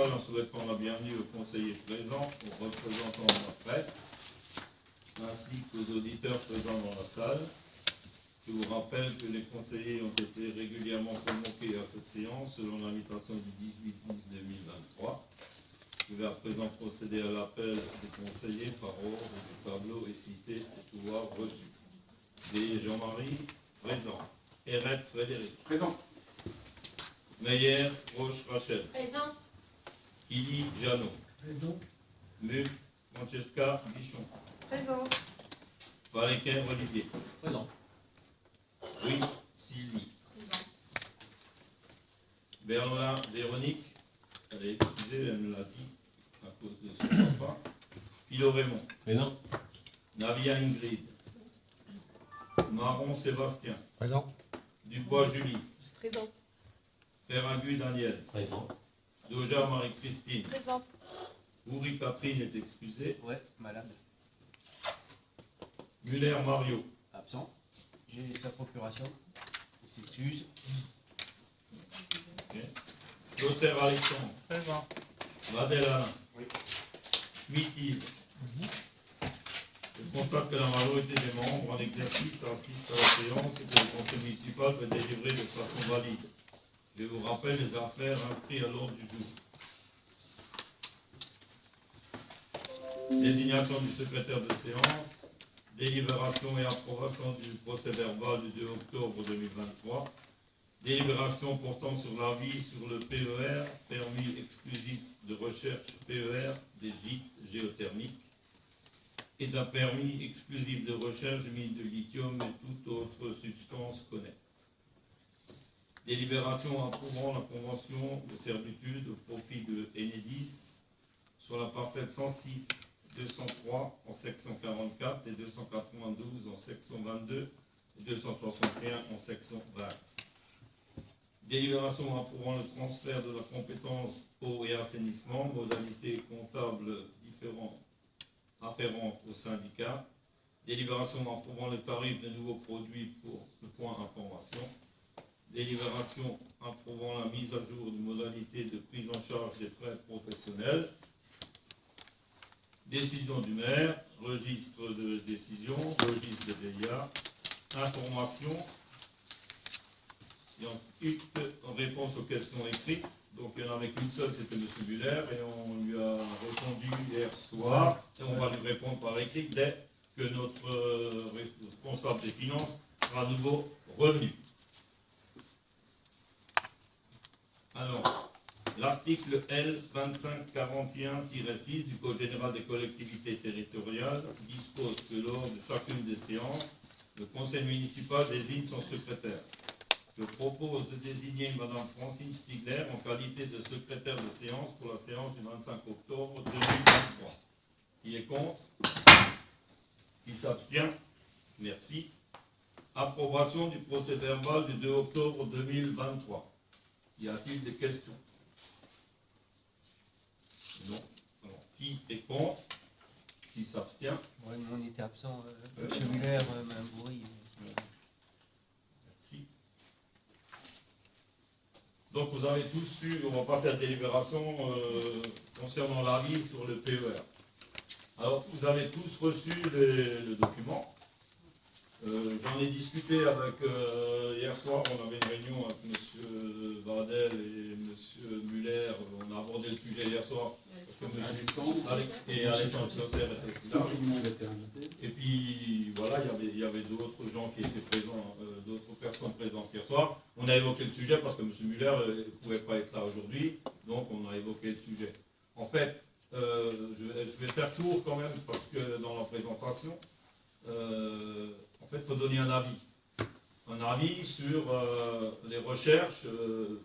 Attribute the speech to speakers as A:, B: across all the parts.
A: municipal en souhaitant la bienvenue aux conseillers présents, aux représentants de la presse, ainsi qu'aux auditeurs présents dans la salle. Je vous rappelle que les conseillers ont été régulièrement convoqués à cette séance selon l'invitation du 18-10-2023. Je vais à présent procéder à l'appel des conseillers par ordre du tableau et citer les pouvoirs reçus. D. Jean-Marie, présent. Eret Frédéric.
B: Présent.
A: Meyer Roche Rachel.
C: Présent.
A: Kili Jeannot.
B: Présent.
A: Muf Francesca Bichon.
C: Présent.
A: Valéquin Olivier.
B: Présent.
A: Ruiz Sylvie.
C: Présent.
A: Bernard Véronique. Elle est excusée, elle me l'a dit à cause de son papa. Pilot Raymond.
B: Présent.
A: Navia Ingrid. Marron Sébastien.
B: Présent.
A: Dubois Julie.
C: Présent.
A: Ferragu Daniel.
B: Présent.
A: Doja Marie-Christine.
C: Présent.
A: Ouri Catherine est excusée.
D: Ouais, malade.
A: Muller Mario.
D: Absent. J'ai sa procuration. Il s'excuse.
A: Okay. Chausser Alexandre.
C: Présent.
A: Vadel Alain.
D: Oui.
A: Schmitt Yves. Je constate que la majorité des membres en exercice assistent à la séance et que le conseil municipal peut délivrer de façon valide. Je vous rappelle les affaires inscrites à l'ordre du jour. Désignation du secrétaire de séance, délibération et approbation du procès-verbal du 2 octobre 2023, délibération portant sur l'avis sur le PER, permis exclusif de recherche PER des gîtes géothermiques, et d'un permis exclusif de recherche de mine de lithium et toute autre substance connexe. Délibération approuvant la convention de servitude au profit de Enedis sur la parcelle 106 203 en section 44 et 292 en section 22 et 261 en section 20. Délibération approuvant le transfert de la compétence eau et assainissement, modalités comptables différentes afférentes au syndicat. Délibération approuvant le tarif de nouveaux produits pour le point information. Délibération approuvant la mise à jour de modalités de prise en charge des frais professionnels. Décision du maire, registre de décision, registre de VIA, information. Et ensuite, en réponse aux questions écrites, donc il n'y en avait qu'une seule, c'était M. Muller, et on lui a répondu hier soir, et on va lui répondre par écrit dès que notre responsable des finances sera à nouveau revenu. Alors, l'article L 2541-6 du Code général des collectivités territoriales dispose que lors de chacune des séances, le conseil municipal désigne son secrétaire. Je propose de désigner Mme Francine Stigler en qualité de secrétaire de séance pour la séance du 25 octobre 2023. Qui est contre? Qui s'abstient? Merci. Approbation du procès-verbal du 2 octobre 2023. Y a-t-il des questions? Non. Alors, qui est contre? Qui s'abstient?
D: Ouais, nous on était absent. M. Muller m'a bourri.
A: Merci. Donc vous avez tous su, on va passer à la délibération concernant l'avis sur le PER. Alors vous avez tous reçu le document. J'en ai discuté avec, hier soir, on avait une réunion avec M. Vadel et M. Muller, on a abordé le sujet hier soir, parce que M. Alexandre Chausser était aussi là. Et puis voilà, il y avait d'autres gens qui étaient présents, d'autres personnes présentes hier soir. On a évoqué le sujet parce que M. Muller ne pouvait pas être là aujourd'hui, donc on a évoqué le sujet. En fait, je vais faire court quand même, parce que dans la présentation, en fait, il faut donner un avis. Un avis sur les recherches de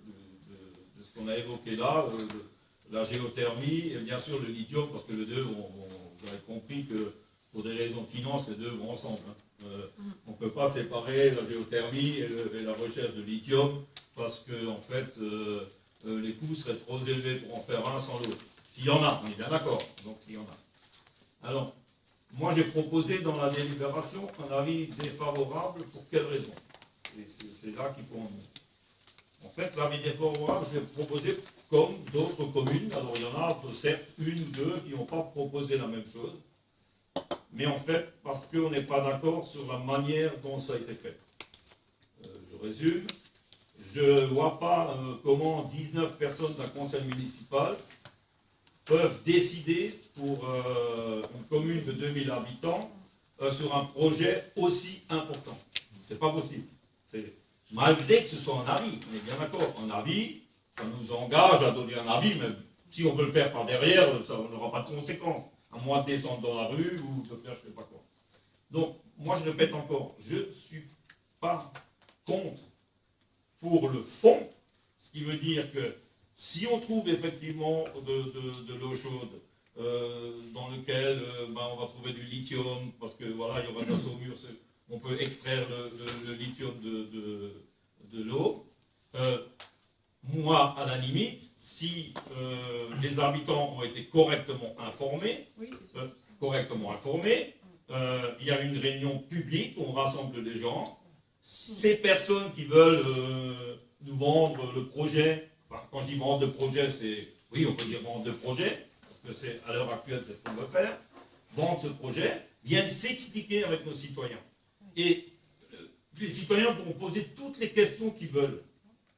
A: ce qu'on a évoqué là, la géothermie et bien sûr le lithium, parce que les deux, vous avez compris que pour des raisons de finance, les deux vont ensemble. On ne peut pas séparer la géothermie et la recherche de lithium, parce que en fait, les coûts seraient trop élevés pour en faire un sans l'autre. S'il y en a, on est bien d'accord, donc s'il y en a. Alors, moi, j'ai proposé dans la délibération un avis défavorable. Pour quelle raison? C'est là qu'il faut en venir. En fait, l'avis défavorable, je l'ai proposé comme d'autres communes. Alors, il y en a certes une ou deux qui n'ont pas proposé la même chose. Mais en fait, parce qu'on n'est pas d'accord sur la manière dont ça a été fait. Je résume. Je ne vois pas comment 19 personnes d'un conseil municipal peuvent décider pour une commune de 2000 habitants sur un projet aussi important. C'est pas possible. Malgré que ce soit un avis, on est bien d'accord. Un avis, ça nous engage à donner un avis, mais si on veut le faire par derrière, ça n'aura pas de conséquences. À moins de descendre dans la rue ou de faire je ne sais pas quoi. Donc, moi je répète encore, je ne suis pas contre pour le fond, ce qui veut dire que si on trouve effectivement de l'eau chaude, dans lequel on va trouver du lithium, parce que voilà, il y aura de la saumure, on peut extraire le lithium de l'eau. Moi, à la limite, si les habitants ont été correctement informés, il y a une réunion publique, on rassemble les gens. Ces personnes qui veulent nous vendre le projet, enfin, quand je dis vendre le projet, c'est, oui, on peut dire vendre le projet, parce que c'est à l'heure actuelle, c'est ce qu'on veut faire, vendre ce projet, viennent s'expliquer avec nos citoyens. Et les citoyens vont poser toutes les questions qu'ils veulent.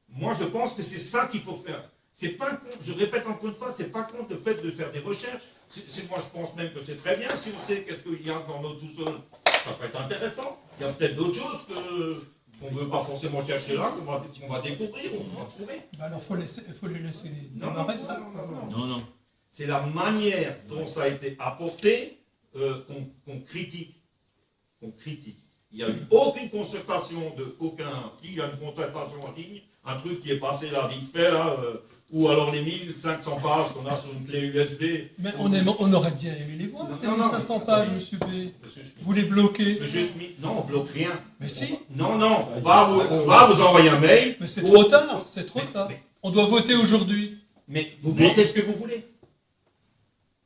A: Moi, je pense que c'est ça qu'il faut faire. C'est pas contre, je répète encore une fois, c'est pas contre le fait de faire des recherches. Moi, je pense même que c'est très bien. Si on sait qu'est-ce qu'il y a dans notre sous-sol, ça peut être intéressant. Il y a peut-être d'autres choses qu'on ne veut pas forcément chercher là, qu'on va découvrir, on va trouver.
B: Alors, il faut les laisser démarrer ça.
A: Non. C'est la manière dont ça a été apporté qu'on critique. Il n'y a eu aucune concertation de aucun. Il y a une concertation en ligne, un truc qui est passé là vite fait, là, ou alors les 1500 pages qu'on a sur une clé USB.
B: Mais on aurait bien aimé les voir, ces 1500 pages, monsieur B. Vous les bloquez.
A: Non, on ne bloque rien.
B: Mais si.
A: Non, on va vous envoyer un mail.
B: Mais c'est trop tard, c'est trop tard. On doit voter aujourd'hui.
A: Mais vous votez ce que vous voulez.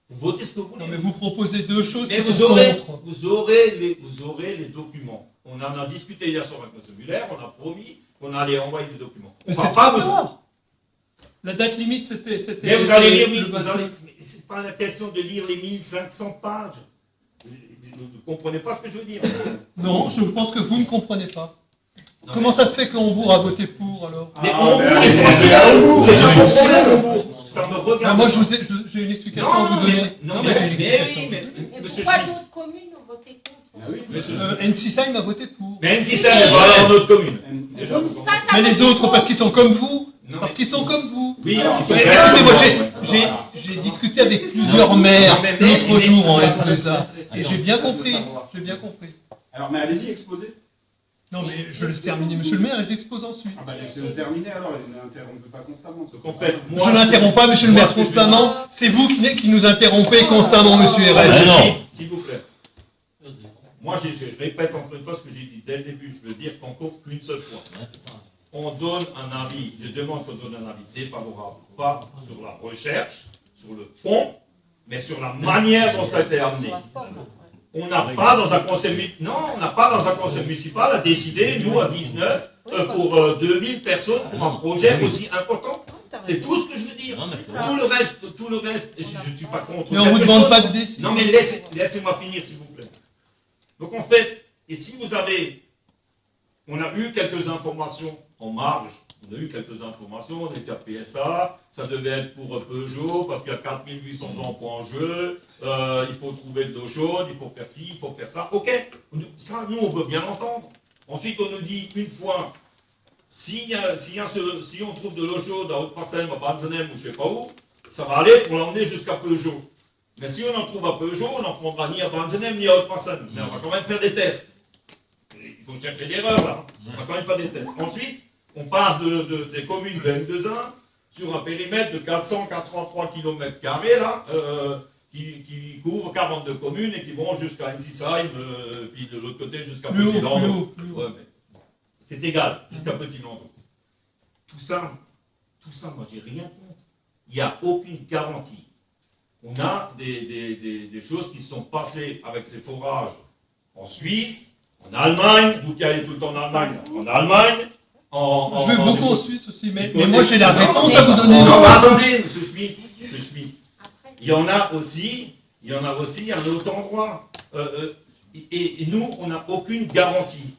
A: Vous votez ce que vous voulez.
B: Non, mais vous proposez deux choses
A: mais
B: qui
A: vous
B: sont contre.
A: Vous aurez les documents. On en a discuté hier soir avec M. Muller, on a promis qu'on allait envoyer des documents.
B: Mais c'est pas ça. La date limite, c'était.
A: Mais vous allez lire, c'est pas la question de lire les 1500 pages. Vous ne comprenez pas ce que je veux dire.
B: Non, je pense que vous ne comprenez pas. Non, comment ça se fait qu'Hombourg a voté pour alors?
A: Mais Hombourg, c'est pas mon problème, Hombourg. Ça me regarde.
B: Moi, j'ai une explication à vous donner.
A: Mais
C: pourquoi d'autres communes ont voté contre?
B: Ensisheim a voté pour.
A: Mais Ensisheim n'est pas dans notre commune.
B: Mais les autres, parce qu'ils sont comme vous. Parce qu'ils sont comme vous.
A: Oui,
B: écoutez, moi j'ai discuté avec plusieurs maires l'autre jour en F2A. Et j'ai bien compris.
E: Alors, mais allez-y, exposez.
B: Non, mais je laisse terminer, monsieur le maire, et j'expose ensuite.
E: Ah bah laissez-le terminer alors, ne l'interrompez pas constamment.
A: En fait,
B: je n'interromps pas, monsieur le maire, constamment. C'est vous qui nous interrompez constamment, monsieur RL.
A: Non, s'il vous plaît. Moi, je répète encore une fois ce que j'ai dit dès le début. Je veux dire qu'encore qu'une seule fois. On donne un avis, je demande qu'on donne un avis défavorable, pas sur la recherche, sur le fond, mais sur la manière dont ça a été amené. On n'a pas dans un conseil municipal à décider, nous à 19, pour 2000 personnes, pour un projet aussi important. C'est tout ce que je veux dire. Tout le reste, je ne suis pas contre.
B: Mais on ne vous demande pas de décider.
A: Non, mais laissez-moi finir, s'il vous plaît. Donc en fait, et si vous avez, on a eu quelques informations en marge, on a eu quelques informations, on était à PSA, ça devait être pour Peugeot, parce qu'il y a 4800 emplois en jeu, il faut trouver de l'eau chaude, il faut faire ci, il faut faire ça. Ok, ça, nous, on peut bien l'entendre. Ensuite, on nous dit, une fois, si on trouve de l'eau chaude à Haute-Passem, à Banzenem ou je ne sais pas où, ça va aller pour l'emmener jusqu'à Peugeot. Mais si on en trouve à Peugeot, on n'en prendra ni à Banzenem ni à Haute-Passem. Mais on va quand même faire des tests. Il faut chercher l'erreur, là. On va quand même faire des tests. Ensuite, on part des communes de M2A sur un périmètre de 483 km², là, qui couvre 42 communes et qui vont jusqu'à Ensisheim, puis de l'autre côté jusqu'à Petit-Landau. Ouais, c'est égal, jusqu'à Petit-Landau. Tout ça, moi, j'ai rien contre. Il n'y a aucune garantie. On a des choses qui se sont passées avec ces forages en Suisse, en Allemagne, vous qui allez tout le temps en Allemagne,
B: Je veux beaucoup en Suisse aussi, mais moi j'ai la réponse à vous donner.
A: Non, attendez, monsieur Schmitt. Il y en a aussi un autre endroit. Et nous, on n'a aucune garantie.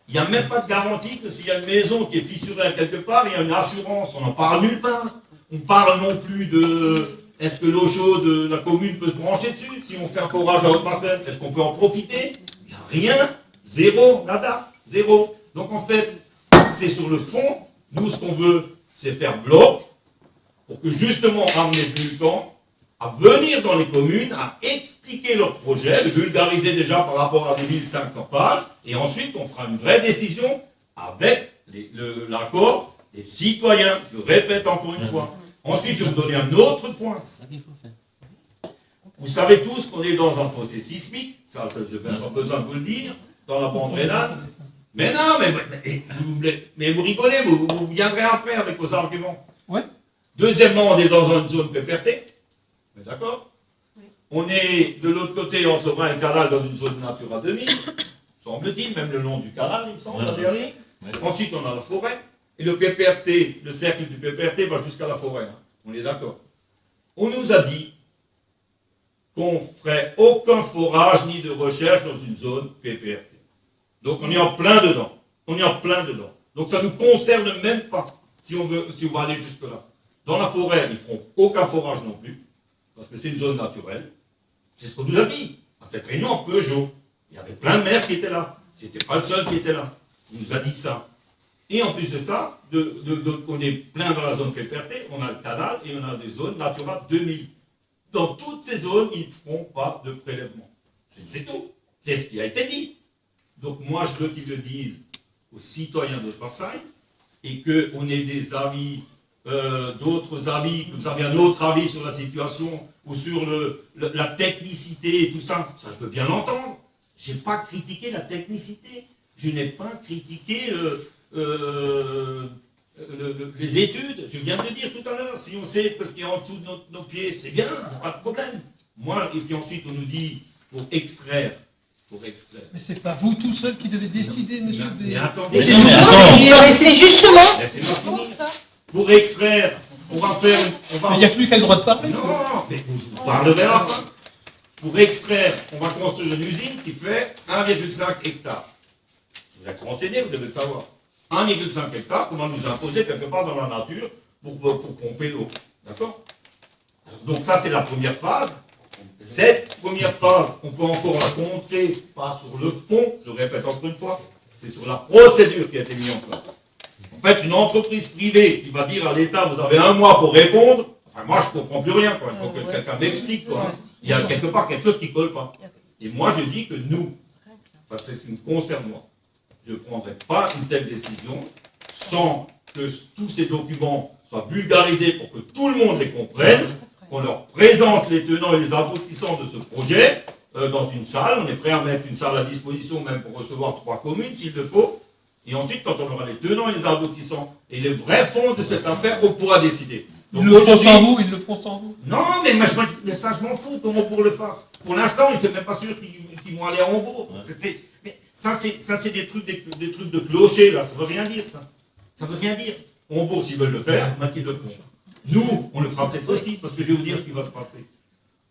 A: Il n'y a même pas de garantie que s'il y a une maison qui est fissurée à quelque part, il y a une assurance. On n'en parle nulle part. On parle non plus de est-ce que l'eau chaude de la commune peut se brancher dessus. Si on fait un forage à Haute-Marseille, est-ce qu'on peut en profiter? Il n'y a rien. Zéro. Nada. Zéro. Donc en fait, c'est sur le fond. Nous, ce qu'on veut, c'est faire bloc pour que justement amener plus de temps à venir dans les communes, à expliquer leur projet, le vulgariser déjà par rapport à des 1500 pages, et ensuite on fera une vraie décision avec l'accord des citoyens. Je le répète encore une fois. Ensuite, je vais vous donner un autre point. Vous savez tous qu'on est dans un fossé sismique, ça je n'ai pas besoin de vous le dire, dans la bande rhénane. Mais non, mais vous rigolez, vous viendrez après avec vos arguments.
B: Ouais.
A: Deuxièmement, on est dans une zone PPRT. D'accord? Oui. On est de l'autre côté, entre le Rhin et le canal, dans une zone Natura 2000, semble-t-il, même le long du canal, il me semble, la dernière. Ensuite, on a la forêt. Et le PPRT, le cercle du PPRT va jusqu'à la forêt. Hein. On est d'accord. On nous a dit qu'on ne ferait aucun forage ni de recherche dans une zone PPRT. Donc, on est en plein dedans. Donc, ça ne nous concerne même pas, si on va aller jusque-là. Dans la forêt, ils ne feront aucun forage non plus. Parce que c'est une zone naturelle. C'est ce qu'on nous a dit. À cette réunion en Peugeot, il y avait plein de maires qui étaient là. Je n'étais pas le seul qui était là. Il nous a dit ça. Et en plus de ça, on est plein dans la zone PPRT, on a le canal et on a des zones Natura 2000. Dans toutes ces zones, ils ne feront pas de prélèvement. C'est tout. C'est ce qui a été dit. Donc moi, je veux qu'ils le disent aux citoyens de Marseille et qu'on ait des avis, d'autres avis, que vous avez un autre avis sur la situation ou sur la technicité et tout ça. Ça, je veux bien l'entendre. Je n'ai pas critiqué la technicité. Je n'ai pas critiqué les études. Je viens de le dire tout à l'heure. Si on sait ce qu'il y a en dessous de nos pieds, c'est bien, pas de problème. Moi, et puis ensuite, on nous dit pour extraire.
B: Mais c'est pas vous tout seul qui devez décider, monsieur.
A: Mais attendez.
C: C'est justement.
A: Laissez-moi finir. Pour extraire, on va faire.
B: Mais il n'y a que lui qui a le droit de parler.
A: Non, mais vous parlerez à la fin. Pour extraire, on va construire une usine qui fait 1,5 hectares. Vous êtes renseigné, vous devez le savoir. 1,5 hectares qu'on va nous imposer quelque part dans la nature pour pomper l'eau. D'accord? Donc ça, c'est la première phase. Cette première phase, on peut encore la contrer, pas sur le fond, je répète encore une fois, c'est sur la procédure qui a été mise en place. En fait, une entreprise privée qui va dire à l'État, vous avez 1 mois pour répondre, enfin moi je ne comprends plus rien, quoi. Il faut que quelqu'un m'explique. Il y a quelque part quelque chose qui ne colle pas. Et moi je dis que nous, enfin, c'est ce qui me concerne moi, je ne prendrai pas une telle décision sans que tous ces documents soient vulgarisés pour que tout le monde les comprenne, qu'on leur présente les tenants et les aboutissants de ce projet dans une salle. On est prêt à mettre une salle à disposition même pour recevoir 3 communes s'il le faut. Et ensuite, quand on aura les tenants et les aboutissants et les vrais fonds de cette affaire, on pourra décider. Donc,
B: ils le feront sans vous.
A: Non, mais ça, je m'en fous que Hambourg le fasse. Pour l'instant, ils ne sont même pas sûrs qu'ils vont aller à Hambourg. Ouais. Mais ça, c'est des trucs de clocher, là. Ça ne veut rien dire, ça. Ça ne veut rien dire. Hambourg, s'ils veulent le faire, qu'ils le font. Nous, on le fera peut-être aussi, parce que je vais vous dire ce qui va se passer.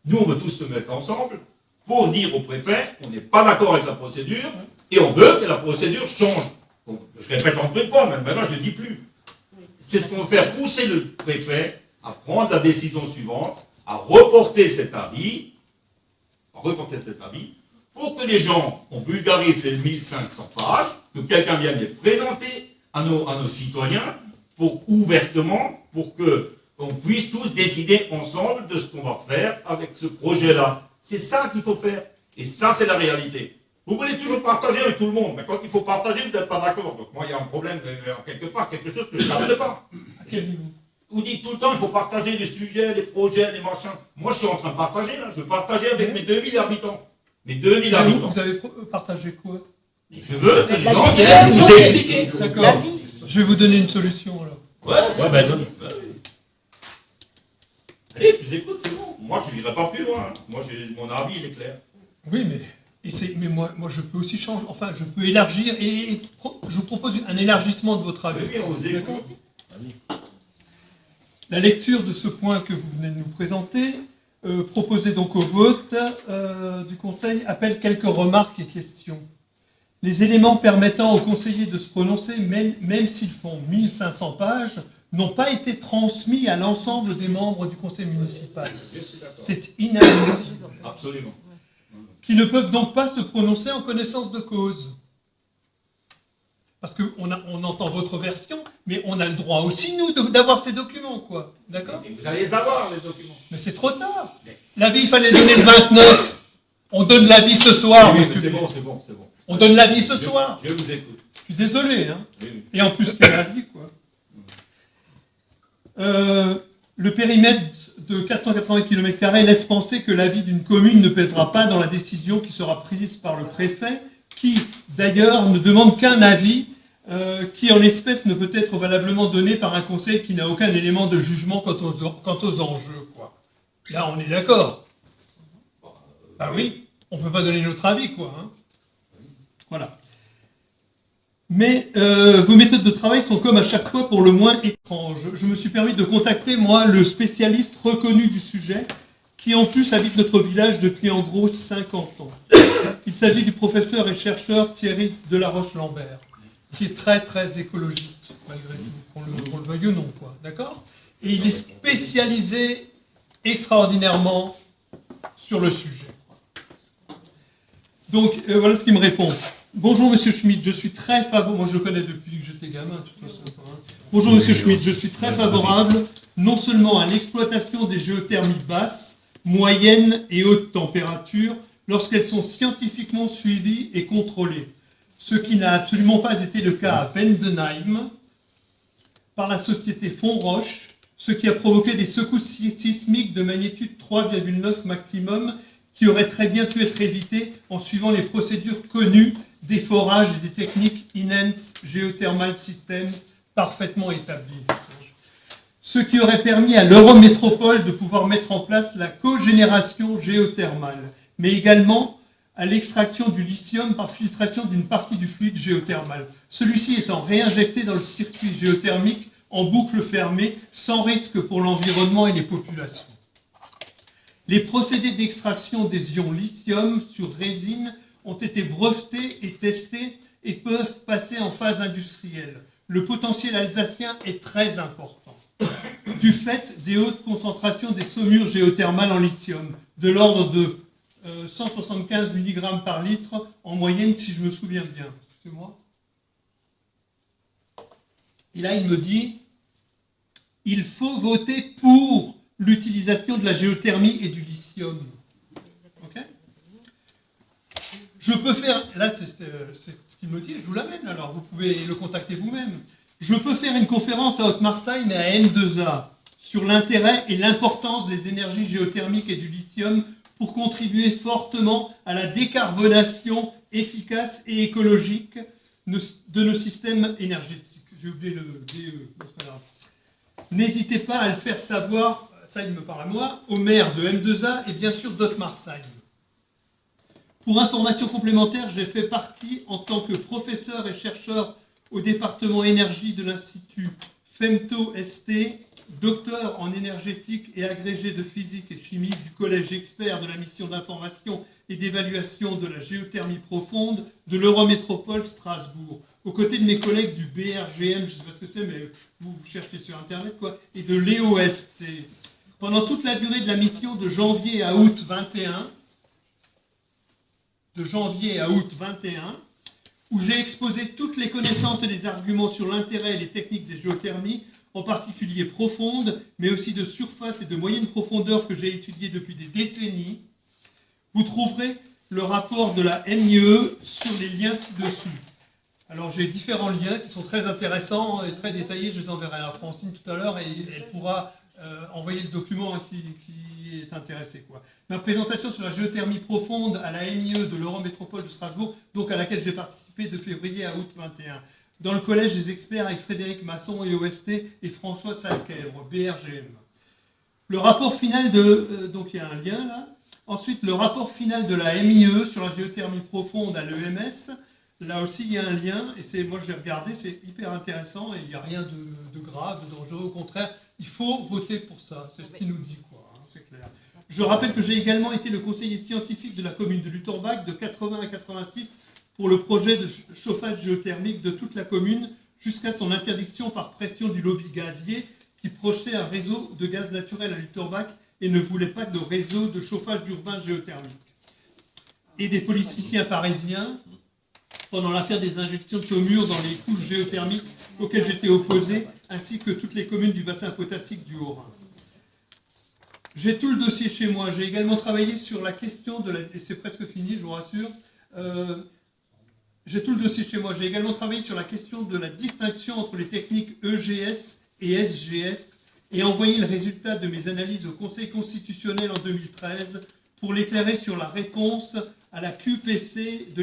A: Nous, on veut tous se mettre ensemble pour dire au préfet qu'on n'est pas d'accord avec la procédure et on veut que la procédure change. Donc, je répète encore une fois, même maintenant je ne dis plus. C'est ce qu'on veut faire, pousser le préfet à prendre la décision suivante, à reporter cet avis, pour que les gens, on vulgarise les 1500 pages, que quelqu'un vienne les présenter à nos citoyens, ouvertement, pour qu'on puisse tous décider ensemble de ce qu'on va faire avec ce projet-là. C'est ça qu'il faut faire. Et ça, c'est la réalité. Vous voulez toujours partager avec tout le monde, mais quand il faut partager, vous n'êtes pas d'accord. Donc moi, il y a un problème quelque part, quelque chose que je ne savais pas. Vous dites tout le temps, il faut partager les sujets, les projets, les machins. Moi, je suis en train de partager, là. Je veux partager avec mes 2000 habitants. Mes 2000 habitants.
B: Vous avez partagé quoi?
A: Je veux que les gens viennent nous expliquer.
B: D'accord. Je vais vous donner une solution, alors.
A: Ouais, ben donne. Allez, je vous écoute, c'est bon. Moi, je n'irai pas plus loin. Moi, mon avis, il est clair.
B: Oui, mais Mais moi, je peux aussi changer, enfin, je peux élargir et je vous propose un élargissement de votre avis.
A: Oui, on vous écoute.
B: La lecture de ce point que vous venez de nous présenter, proposé donc au vote du Conseil, appelle quelques remarques et questions. Les éléments permettant aux conseillers de se prononcer, même s'ils font 1500 pages, n'ont pas été transmis à l'ensemble des membres du Conseil municipal. C'est inadmissible.
A: Absolument.
B: Qui ne peuvent donc pas se prononcer en connaissance de cause. Parce qu'on entend votre version, mais on a le droit aussi, nous, d'avoir ces documents, quoi. D'accord ?
A: Et vous allez les avoir, les documents.
B: Mais c'est trop tard. L'avis, il fallait donner le 29. On donne l'avis ce soir.
A: Oui, c'est bon.
B: On donne l'avis ce soir.
A: Je vous écoute.
B: Je suis désolé, hein.
A: Oui.
B: Et en plus, quel avis, quoi. Le périmètre de 480 km² laisse penser que l'avis d'une commune ne pèsera pas dans la décision qui sera prise par le préfet, qui, d'ailleurs, ne demande qu'un avis qui, en l'espèce, ne peut être valablement donné par un conseil qui n'a aucun élément de jugement quant aux enjeux, quoi. Là, on est d'accord. Ah oui, on ne peut pas donner notre avis, quoi. Hein. Voilà. Mais vos méthodes de travail sont comme à chaque fois pour le moins étranges. Je me suis permis de contacter, moi, le spécialiste reconnu du sujet, qui en plus habite notre village depuis en gros 50 ans. Il s'agit du professeur et chercheur Thierry Delaroche-Lambert, qui est très très écologiste, malgré tout, qu'on le veuille ou non, quoi. D'accord ? Et il est spécialisé extraordinairement sur le sujet. Donc, voilà ce qu'il me répond. Bonjour Monsieur Schmitt, je suis très favorable. Moi je le connais depuis que j'étais gamin, de toute façon. Bonjour Monsieur Schmitt, je suis très favorable non seulement à l'exploitation des géothermies basses, moyennes et hautes températures lorsqu'elles sont scientifiquement suivies et contrôlées, ce qui n'a absolument pas été le cas à Vendenheim par la société Fonroche, ce qui a provoqué des secousses sismiques de magnitude 3,9 maximum qui auraient très bien pu être évitées en suivant les procédures connues des forages et des techniques Enhanced Geothermal System parfaitement établies. Ce qui aurait permis à l'Eurométropole de pouvoir mettre en place la cogénération géothermale, mais également à l'extraction du lithium par filtration d'une partie du fluide géothermal. Celui-ci étant réinjecté dans le circuit géothermique en boucle fermée, sans risque pour l'environnement et les populations. Les procédés d'extraction des ions lithium sur résine ont été brevetés et testés et peuvent passer en phase industrielle. Le potentiel alsacien est très important, du fait des hautes concentrations des saumures géothermales en lithium, de l'ordre de 175 mg par litre en moyenne, si je me souviens bien. Excusez-moi. Et là, il me dit, il faut voter pour l'utilisation de la géothermie et du lithium. Ok ? Je peux faire, là c'est ce qu'il me dit, je vous l'amène alors, vous pouvez le contacter vous-même. Je peux faire une conférence à Haute-Marseille, mais à N2A, sur l'intérêt et l'importance des énergies géothermiques et du lithium pour contribuer fortement à la décarbonation efficace et écologique de nos systèmes énergétiques. J'ai oublié le DE, c'est pas grave. N'hésitez pas à le faire savoir, ça il me parle à moi, au maire de M2A et bien sûr d'Haute-Marseille. Pour information complémentaire, j'ai fait partie en tant que professeur et chercheur au département énergie de l'Institut FEMTO-ST, docteur en énergétique et agrégé de physique et chimie du collège expert de la mission d'information et d'évaluation de la géothermie profonde de l'Eurométropole Strasbourg, aux côtés de mes collègues du BRGM, je ne sais pas ce que c'est, mais vous cherchez sur Internet, quoi, et de l'EOST. Pendant toute la durée de la mission de janvier à août 21, où j'ai exposé toutes les connaissances et les arguments sur l'intérêt et les techniques des géothermies, en particulier profondes, mais aussi de surface et de moyenne profondeur que j'ai étudiées depuis des décennies. Vous trouverez le rapport de la NIE sur les liens ci-dessous. Alors j'ai différents liens qui sont très intéressants et très détaillés, je les enverrai à Francine tout à l'heure et elle pourra envoyer le document qui est intéressé, quoi. Ma présentation sur la géothermie profonde à la NIE de l'Eurométropole de Strasbourg, donc à laquelle j'ai participé de février à août 21, dans le collège des experts avec Frédéric Masson, EOST, et François Salquèvre, BRGM. Le rapport final donc il y a un lien là, Ensuite, le rapport final de la MIE sur la géothermie profonde à l'EMS. Là aussi, il y a un lien, et moi je l'ai regardé, c'est hyper intéressant, et il n'y a rien de grave, de dangereux. Au contraire, il faut voter pour ça, c'est ce qu'il nous dit, quoi, hein, c'est clair. Je rappelle que j'ai également été le conseiller scientifique de la commune de Lutorbach de 80 à 86 pour le projet de chauffage géothermique de toute la commune, jusqu'à son interdiction par pression du lobby gazier, qui projetait un réseau de gaz naturel à Lutorbach et ne voulait pas de réseau de chauffage urbain géothermique. Et des politiciens parisiens, pendant l'affaire des injections de saumure dans les couches géothermiques auxquelles j'étais opposé, ainsi que toutes les communes du bassin potassique du Haut-Rhin. J'ai tout le dossier chez moi. J'ai également travaillé sur la question de la... Et c'est presque fini, je vous rassure. J'ai tout le dossier chez moi. J'ai également travaillé sur la question de la distinction entre les techniques EGS et SGF et envoyé le résultat de mes analyses au Conseil constitutionnel en 2013 pour l'éclairer sur la réponse à la QPC de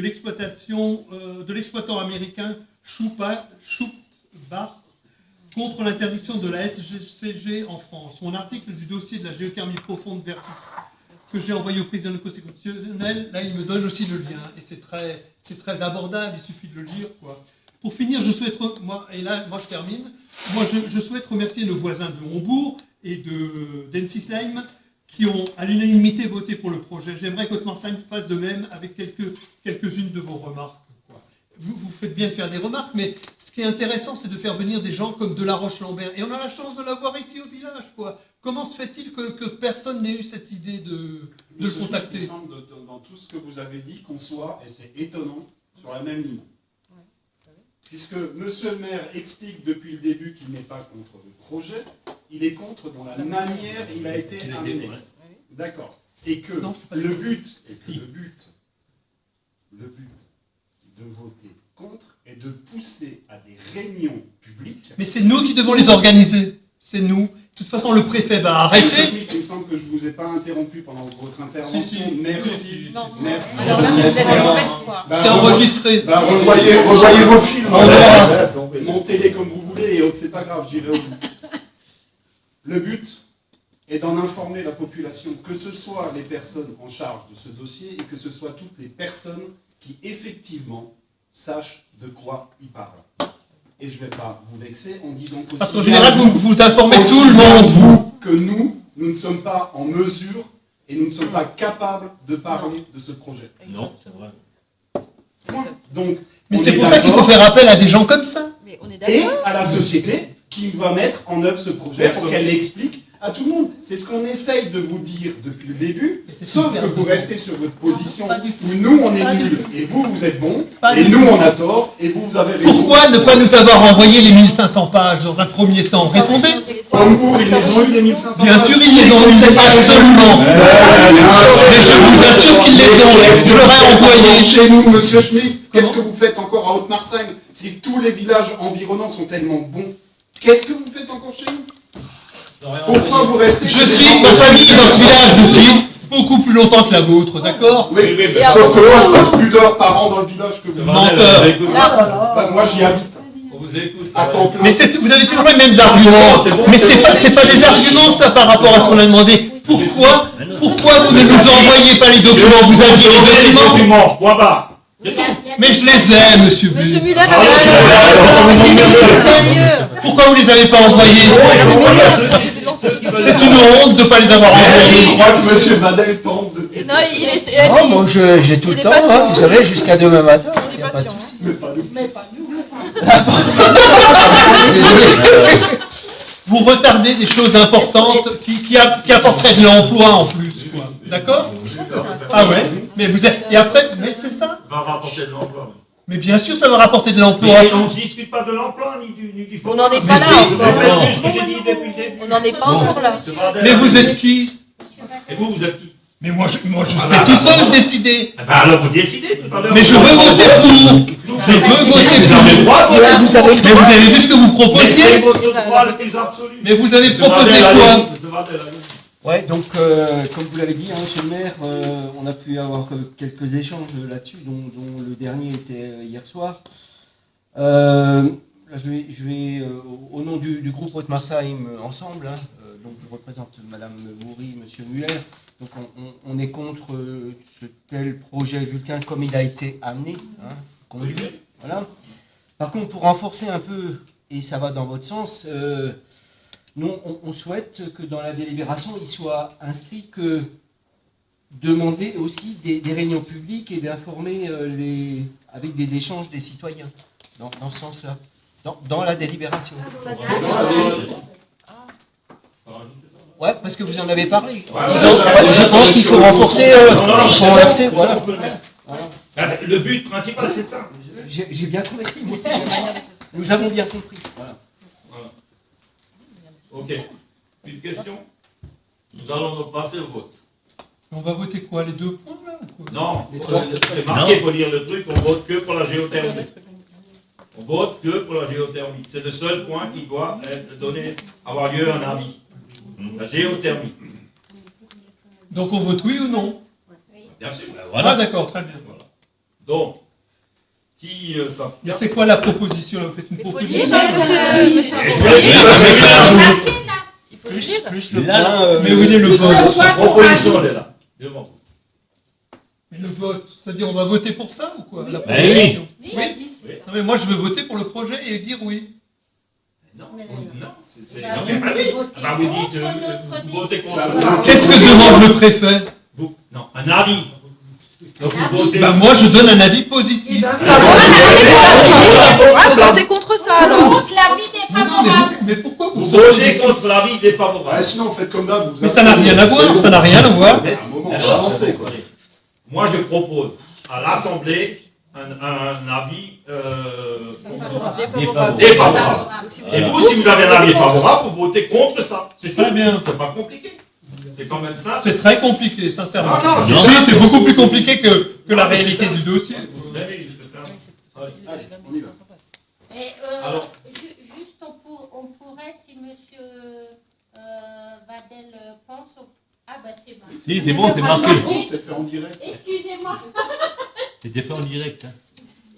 B: l'exploitant américain Schuppach contre l'interdiction de la SCG en France. Mon article du dossier de la géothermie profonde vertus que j'ai envoyé au président du Conseil constitutionnel, là il me donne aussi le lien et c'est très abordable, il suffit de le lire, quoi. Pour finir, je souhaite, moi je termine, je souhaite remercier nos voisins de Hombourg et d'Ensisheim qui ont à l'unanimité voté pour le projet. J'aimerais qu'Haute-Marseigne fasse de même avec quelques-unes de vos remarques, quoi. Vous faites bien de faire des remarques, mais ce qui est intéressant, c'est de faire venir des gens comme Delaroche-Lambert. Et on a la chance de l'avoir ici au village, quoi. Comment se fait-il que personne n'ait eu cette idée de le contacter ?
E: Il me semble dans tout ce que vous avez dit qu'on soit, et c'est étonnant, sur la même ligne. Puisque Monsieur le maire explique depuis le début qu'il n'est pas contre le projet, il est contre dans la manière il a été amené. D'accord. Et que le but de voter contre est de pousser à des réunions publiques.
B: Mais c'est nous qui devons les organiser. C'est nous. De toute façon, le préfet va arrêter.
E: Il me semble que je ne vous ai pas interrompu pendant votre intervention.
B: Si.
E: Merci.
C: Non.
E: Merci.
C: Alors là, vous êtes en mauvaise foi.
B: C'est enregistré.
E: Revoyez vos films. Montez-les comme vous voulez et c'est pas grave, j'irai au bout. Le but est d'en informer la population, que ce soit les personnes en charge de ce dossier et que ce soit toutes les personnes qui effectivement sachent de quoi ils parlent. Et je ne vais pas vous vexer en disant qu'aussi...
B: Parce qu'en général, vous informez tout le monde.
E: Vous, que nous ne sommes pas en mesure et nous ne sommes pas capables de parler de ce projet.
A: Non, c'est vrai.
E: Point. Donc,
B: Mais c'est pour ça qu'il faut faire appel à des gens comme ça.
C: Mais on est
E: et
C: d'accord.
E: à la société qui va mettre en œuvre ce projet pour qu'elle l'explique à tout le monde. C'est ce qu'on essaye de vous dire depuis le début, sauf que vous restez sur votre position où nous on est nuls et vous êtes bons, et nous on a tort et vous avez raison.
B: Pourquoi ne pas nous avoir envoyé les 1500 pages dans un premier temps? Répondez.
E: Hombourg, ils les ont eu les 1500
B: Bien sûr, ils les ont eu, absolument. Mais je vous assure qu'ils les ont eu. Je leur ai envoyé.
E: Chez nous, monsieur Schmitt, qu'est-ce que vous faites encore à Haute-Marseigne si tous les villages environnants sont tellement bons? Qu'est-ce que vous faites encore chez nous? Pourquoi vous restez?
B: Je suis ma famille dans ce village depuis beaucoup plus longtemps que la vôtre, d'accord?
E: Oui, sauf que moi, je passe plus d'heures par an dans le village que vous.
B: Menteur.
E: Bah, moi, j'y habite.
A: On vous écoute.
E: À temps plein.
B: Mais vous avez toujours les mêmes arguments. Mais c'est pas des arguments, ça, par rapport à ce qu'on a demandé. Pourquoi vous ne nous envoyez pas les documents? Vous aviez les documents.
A: Point barre.
B: Mais je les ai, monsieur B.
C: Monsieur Muller, sérieux.
B: Pourquoi vous les avez pas envoyés? C'est une honte de ne pas les avoir envoyés.
E: Je crois que monsieur Vadel tente de...
C: Non, il est...
F: Non, moi j'ai tout
C: il
F: le
C: est
F: temps,
C: patient,
F: hein, vous savez, jusqu'à demain matin,
C: Il
F: il
C: est
F: n'y a pas de
C: patient.
F: souci.
E: Mais pas nous.
C: Mais pas nous.
B: Vous retardez des choses importantes qui apporteraient de l'emploi en plus, quoi. D'accord? Ah ouais? Mais vous êtes... Et après, mais c'est ça?
A: Ça va rapporter de l'emploi.
B: Mais bien sûr, ça va rapporter de l'emploi.
A: Mais on ne discute pas de l'emploi ni du
C: On n'en est
B: Mais
C: pas
B: si.
C: là.
A: Je répète plus ce que j'ai dit depuis le début.
C: On n'en est pas encore là.
A: Ce bordel.
B: Mais vous êtes qui?
A: Et vous êtes qui?
B: Mais moi je sais tout seul décider.
A: Ah bah alors vous décidez tout à l'heure.
B: Mais je veux voter pour. Je veux voter
A: Vous avez le
B: pour.
A: droit de
B: Mais vous avez vu ce que vous
A: Mais c'est
B: proposiez?
A: votre droit le plus absolu.
B: Mais vous avez
A: Ce
B: proposé
A: bordel,
B: quoi?
A: allez-y, ce bordel, allez-y.
F: Ouais, donc comme vous l'avez dit, hein, monsieur le maire, on a pu avoir quelques échanges là-dessus, dont le dernier était hier soir. Là, je vais au nom du groupe Haute-Marseigne ensemble, hein, donc je représente Madame Moury, Monsieur Muller Donc on est contre ce tel projet Vulcain comme il a été amené, conduit. Voilà. Par contre, pour renforcer un peu, et ça va dans votre sens, nous on souhaite que dans la délibération il soit inscrit que demander aussi des réunions publiques et d'informer avec des échanges des citoyens, dans ce sens-là, dans la délibération. Ouais, parce que vous en avez parlé. Je pense qu'il faut renforcer, il faut renverser, voilà.
A: Le but principal, c'est ça.
F: J'ai bien compris. Nous avons bien compris. Voilà.
A: Ok. Une question? Nous allons donc passer au vote.
B: On va voter quoi, les 2 points là ou quoi?
A: Non, c'est marqué pour lire le truc, on vote que pour la géothermie. On vote que pour la géothermie. C'est le seul point qui doit être donné, avoir lieu un avis. La géothermie.
B: Donc on vote oui ou non?
A: Bien sûr.
B: Voilà. Ah d'accord, très bien.
A: Voilà. Donc, qui s'abstient?
B: Mais c'est quoi la proposition là? Vous faites une proposition?
F: Plus le point.
B: Mais où il est le vote?
A: La proposition, elle est là. Devant vous.
B: Mais le vote, c'est-à-dire on va voter pour ça ou quoi? La
A: Mais
B: proposition.
C: Oui,
B: Oui.
C: oui.
B: Non mais moi je veux voter pour le projet et dire oui.
A: Non,
C: Mais
A: non. C'est
C: Bah,
A: non, mais
C: vous
A: oui.
C: votez
A: Bah, vous
C: contre
A: dites,
C: notre
A: vous votez
C: décision.
A: contre ça.
B: Qu'est-ce que demande le préfet?
A: Vous, non, un avis. Donc vous votez.
B: Bah moi je donne un avis positif.
G: Votez contre ça alors.
C: Contre l'avis défavorable.
B: Mais pourquoi
A: Vous
B: sortez
A: votez
B: des-
A: contre l'avis défavorable.
E: Ah, sinon, vous faites comme d'hab. vous
B: Mais ça n'a rien à voir, ça n'a rien à voir.
A: Mais
E: un moment,
A: alors,
E: on va avancer, quoi.
A: Moi, je propose à l'Assemblée un avis
G: Défavorable.
A: défavorable. Et vous, si vous avez un avis favorable, vous votez contre ça. C'est
B: Très
A: tout.
B: bien.
A: C'est pas compliqué. C'est quand même ça.
B: C'est très compliqué, sincèrement.
A: Ah non,
B: Si,
A: c'est
B: c'est beaucoup plus compliqué que la
A: Non, mais
B: réalité
A: c'est ça.
B: du dossier.
A: Mais oui, c'est ça. Ouais.
E: Allez, on y va.
C: Et,
A: Alors.
C: juste, on pourrait, si monsieur Vadel pense au... Ah bah c'est bon.
H: Si, c'est bon, c'est marqué.
E: C'est fait en direct.
C: Excusez-moi,
H: C'était fait en direct. Hein.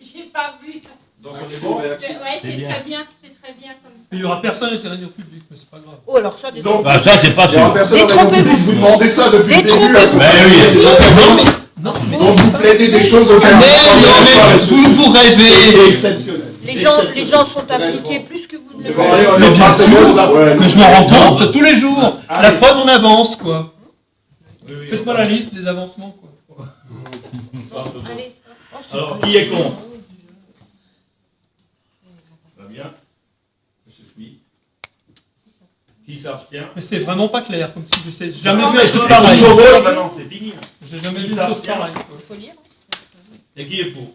C: j'ai pas vu.
A: Donc on est bon.
C: Ouais,
H: C'est
C: c'est
H: bien.
C: très bien, c'est très bien comme ça.
B: Il n'y aura personne à ces réunions publiques, mais c'est pas grave.
G: Oh alors ça,
E: Donc,
H: Bah, ça, c'est pas
E: il y aura
H: sûr.
E: personne à la
G: Détrompez-vous.
E: République, vous demandez ça depuis le début.
G: Détrompez-vous.
E: Est-ce que
H: Mais
E: vous
H: oui.
E: avez des intervenants
B: Non, mais,
E: Donc vous plaidez des choses auxquelles
B: mais non, mais vous
E: C'est
B: rêvez.
E: exceptionnel.
G: les gens sont impliqués plus que vous ne le
E: Bon, allez, on
B: Mais
E: est
B: bien
E: passé
B: sûr.
E: là. Ouais, non.
B: Mais je me rends compte tous les jours. À la
E: Allez.
B: preuve, on avance, quoi.
A: Oui, oui,
B: Faites-moi la liste des avancements, quoi.
C: Allez,
A: Alors, qui est contre? Très bien. Monsieur Schmitt. Qui s'abstient?
B: Mais c'est vraiment pas clair, comme si je sais jamais
A: Non,
B: vu
A: mais
B: un
A: je
B: truc
A: veux
B: pareil.
A: pas voter, maintenant, c'est fini.
B: J'ai jamais
A: Qui
B: vu une chose
A: s'abstient
B: pareille, quoi.
G: faut lire.
A: Et qui est pour?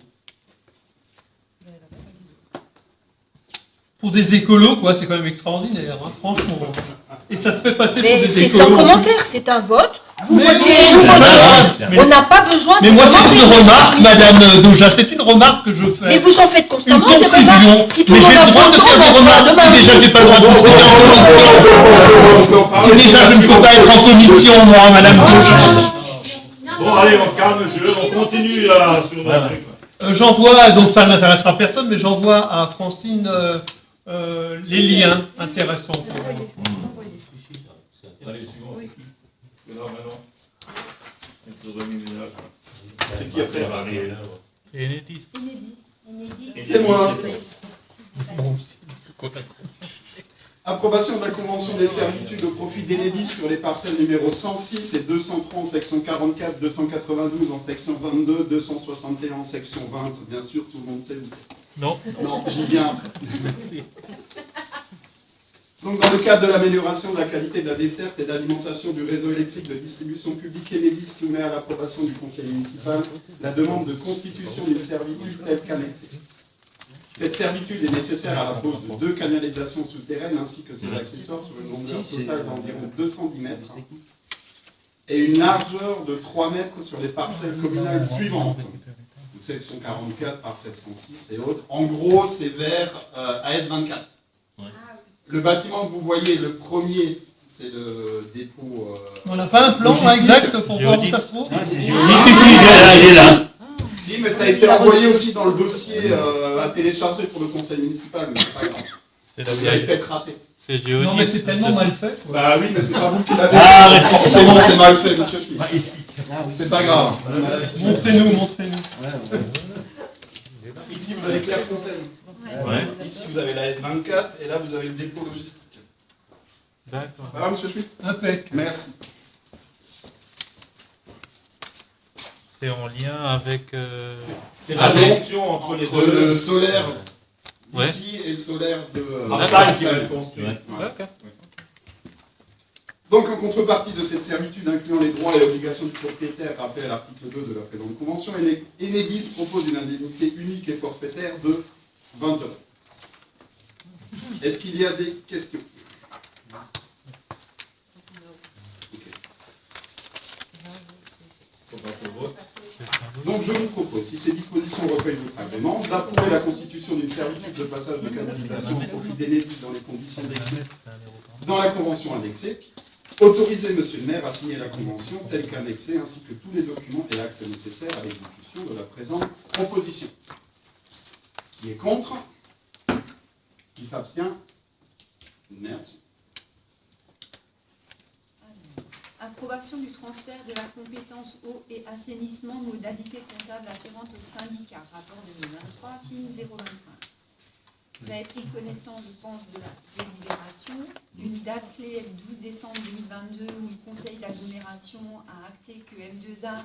B: Pour des écolos, quoi, c'est quand même extraordinaire, hein, franchement. Et ça se fait passer pour
G: Mais
B: des
G: c'est
B: écolos.
G: sans commentaire, c'est un vote. Vous
B: Mais
G: votez,
B: oui,
G: vous
B: c'est
G: votez.
B: pas grave.
G: On n'a pas besoin de
B: Mais moi, c'est une
G: demander.
B: remarque, Madame Doja, c'est une remarque que je fais.
G: Mais vous en faites
B: Une
G: constamment des
B: conclusion.
G: remarques. Si tout
B: Mais
G: le
B: j'ai
G: monde
B: le droit de
G: entend,
B: faire des
G: on va
B: remarques
G: demain.
B: si déjà j'ai pas le droit de discuter en commission. Si déjà je ne peux pas être en commission, moi, Madame Doja.
A: Bon, allez, on calme le jeu, on continue là sur notre truc.
B: J'envoie, donc ça n'intéressera personne, mais j'envoie à Francine les liens intéressants.
A: Allez, suivant, c'est qui? Parce que là, maintenant, avec ce remue-ménage,
E: C'est qui après?
A: ça va aller.
H: Enedis.
E: C'est moi. Approbation de la convention des servitudes au profit d'Enedis sur les parcelles numéro 106 et 203 en section 44, 292 en section 22, 261 en section 20. Bien sûr, tout le monde sait où c'est.
H: Non.
E: Non, j'y viens après. Donc, dans le cadre de l'amélioration de la qualité de la desserte et d'alimentation du réseau électrique de distribution publique, Enedis soumet à l'approbation du conseil municipal la demande de constitution d'une servitude telle qu'annexée. Cette servitude est nécessaire à la pose de 2 canalisations souterraines ainsi que ses accessoires sur une longueur totale d'environ 210 mètres et une largeur de 3 mètres sur les parcelles communales suivantes. Donc, section 44, parcelle 106 et autres. En gros, c'est vers AS24. Le bâtiment que vous voyez, le premier, c'est le dépôt.
B: On n'a pas un plan
E: logistique.
B: exact pour voir où ça se trouve?
H: Si, il est là.
E: Si, mais ça a été envoyé aussi dans le dossier à télécharger pour le conseil municipal, mais c'est pas grave.
H: C'est là où
E: Vous
H: il y a-
E: avez peut-être raté.
H: C'est Géodis.
B: Non, mais c'est tellement mal fait. quoi.
E: Bah oui, mais c'est pas vous qui l'avez
H: Ah,
E: fait.
H: arrête.
E: Forcément, c'est mal fait, monsieur Schmitt.
H: Ah, explique.
F: Ah oui,
E: C'est pas grave.
B: Montrez-nous, montrez-nous.
F: Ouais, ouais.
E: Ici, vous avez Clairefontaine.
H: Ouais.
E: Ici, vous avez la S24. Et là, vous avez le dépôt logistique.
H: D'accord.
E: Voilà, monsieur Schmitt.
B: Impec.
E: Merci.
H: C'est en lien avec.
A: C'est la connexion entre les
E: Entre
A: deux.
E: le solaire
H: Ouais.
E: d'ici et le solaire de
A: Marseille qui va le construire.
H: Ouais. D'accord.
E: Donc, en contrepartie de cette servitude incluant les droits et obligations du propriétaire rappelés à l'article 2 de la présente convention, Enedis propose une indemnité unique et forfaitaire de 20 €. Est-ce qu'il y a des questions?
A: On passe au vote.
E: Donc, je vous propose, si ces dispositions recueillent votre agrément, d'approuver la constitution d'une servitude de passage de canalisation au profit d'Enedis dans les conditions décrites dans la convention annexée. Autoriser monsieur le maire à signer la convention telle qu'annexée ainsi que tous les documents et actes nécessaires à l'exécution de la présente proposition. Qui est contre? Qui s'abstient? Merci.
G: Approbation du transfert de la compétence eau et assainissement, modalité comptable afférente au syndicat, rapport 2023, film 025. Vous avez pris connaissance, je pense, de la délibération. Une date clé est le 12 décembre 2022 où le Conseil d'agglomération a acté que M2A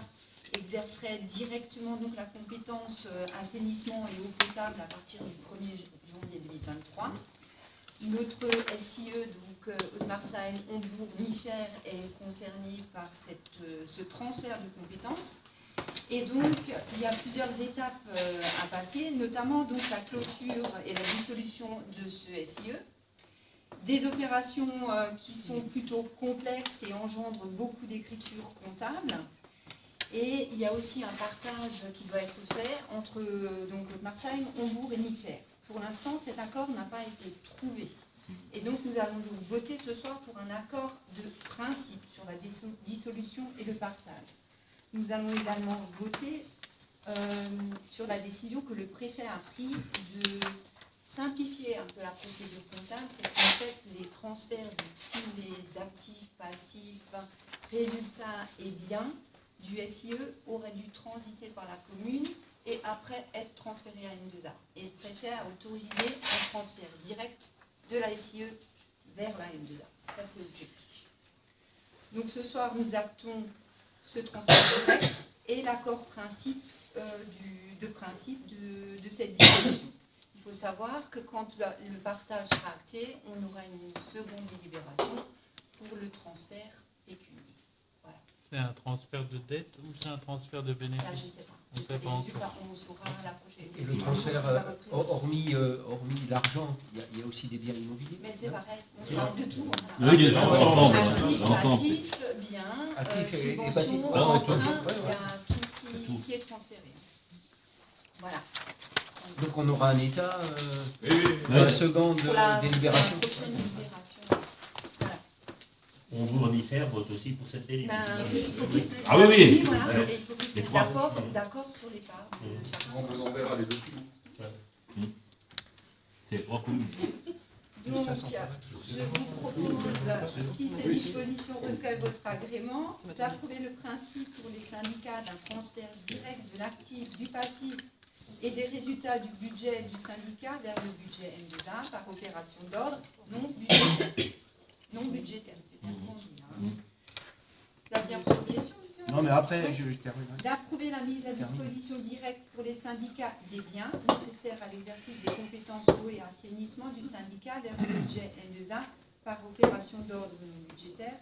G: exercerait directement donc la compétence assainissement et eau potable à partir du 1er janvier 2023. Notre SIE, donc Haute-Marseille, Hombourg, Nifert, est concerné par ce transfert de compétences. Et donc, il y a plusieurs étapes à passer, notamment donc la clôture et la dissolution de ce SIE. Des opérations qui sont plutôt complexes et engendrent beaucoup d'écriture comptable. Et il y a aussi un partage qui doit être fait entre donc Marseille, Hombourg et Nifert. Pour l'instant, cet accord n'a pas été trouvé. Et donc, nous allons donc voter ce soir pour un accord de principe sur la dissolution et le partage. Nous allons également voter sur la décision que le préfet a prise de simplifier un peu la procédure comptable. C'est qu'en fait, les transferts de tous les actifs, passifs, résultats et biens du SIE auraient dû transiter par la commune et après être transférés à M2A. Et le préfet a autorisé un transfert direct de la SIE vers la M2A. Ça, c'est l'objectif. Donc ce soir, nous actons ce transfert direct et l'accord principe de cette dissolution. Il faut savoir que quand le partage sera acté, on aura une seconde délibération pour le transfert pécuniaire. Voilà.
H: C'est un transfert de dette ou c'est un transfert de
G: Là, je ne
H: bénéfice?
G: sais pas.
H: On ne sait pas encore.
G: On saura la prochaine.
F: Et le transfert, hormis l'argent, il y a aussi des biens immobiliers.
G: Mais c'est pareil, on
F: C'est
G: parle de tout.
H: Oui, des ensemble.
G: Actifs,
H: Ensemble.
G: passifs, biens,
F: Actifs et
G: subventions,
F: passifs.
H: Ah ouais,
G: emprunts,
F: tout.
G: il y a tout qui est transféré. Voilà.
F: Donc on aura un état
A: Oui, oui.
F: pour la seconde
G: Pour la
F: délibération.
G: prochaine délibération. Voilà.
I: On vous renifère vote aussi pour cette délibération.
G: Ben, il faut qu'ils se mettent
H: Ah oui, oui.
G: voilà,
I: Ouais.
G: et il faut qu'ils se
I: Les
G: mettent
I: trois.
G: d'accord sur les parts de chacun.
E: On vous enverra les documents.
H: C'est propre.
G: Donc, je vous propose, si ces dispositions recueillent votre agrément, d'approuver le principe pour les syndicats d'un transfert direct de l'actif, du passif et des résultats du budget du syndicat vers le budget M2A par opération d'ordre non budgétaire. Non budgétaire, c'est bien ce qu'on dit. Hein. Vous avez bien pris une question, monsieur?
F: Non mais après, je terminerai.
G: D'approuver la mise à disposition directe pour les syndicats des biens nécessaires à l'exercice des compétences eau et assainissement du syndicat vers le budget M2A par opération d'ordre non budgétaire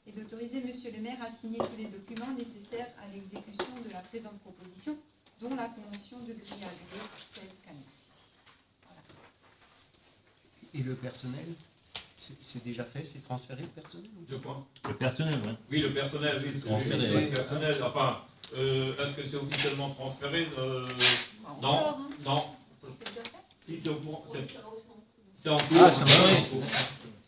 G: et d'autoriser monsieur le maire à signer tous les documents nécessaires à l'exécution de la présente proposition, dont la convention de grille à gré telle qu'annexée. Voilà.
F: Et le personnel, c'est déjà fait, c'est transféré le personnel ou pas?
A: De quoi?
H: Le personnel, ouais.
A: Oui, le personnel, oui, c'est
H: Transféré.
A: c'est le personnel. Enfin, est-ce que c'est officiellement transféré? Non,
G: Encore, hein.
A: non.
G: C'est déjà fait?
A: Si, c'est au courant. C'est en cours.
F: Ah, c'est en cours.
A: en cours.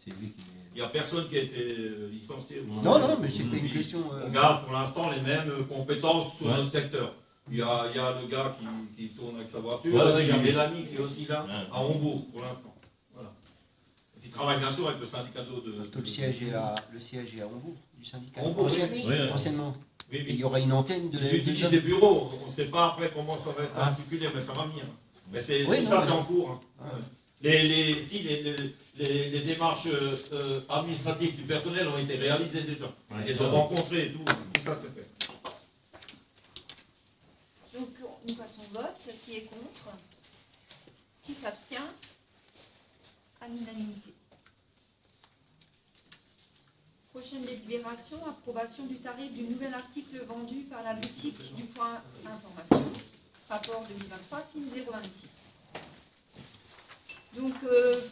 H: C'est lui qui
A: Il n'y a personne qui a été licencié.
F: Non, non, mais c'était une question.
A: On garde pour l'instant les mêmes compétences sur
H: Ouais.
A: notre secteur. Il y a le gars qui tourne avec sa voiture,
H: Ouais,
A: il y a
H: oui.
A: Mélanie qui est aussi là,
H: Ouais.
A: à Hombourg pour l'instant. Voilà. Et qui travaille bien sûr avec le syndicat d'eau de...
F: Parce que le siège est à Hambourg, du syndicat.
A: Hambourg,
C: oui.
F: Anciennement.
A: Oui,
F: Et il y aura une antenne de
A: Ils utilisent des bureaux, on ne sait pas après comment ça va être articulé, mais ça va venir. Mais c'est,
F: Oui,
A: tout
F: non,
A: ça,
F: mais-
A: c'est en cours. Hein.
F: Ah.
A: Les démarches administratives du personnel ont été réalisées déjà.
H: Ouais.
A: Ils ont rencontré et tout ça c'est fait.
G: Donc, nous passons au vote. Qui est contre? Qui s'abstient? À l'unanimité. Prochaine délibération, approbation du tarif du nouvel article vendu par la boutique du point information. Rapport 2023, film 026. Donc,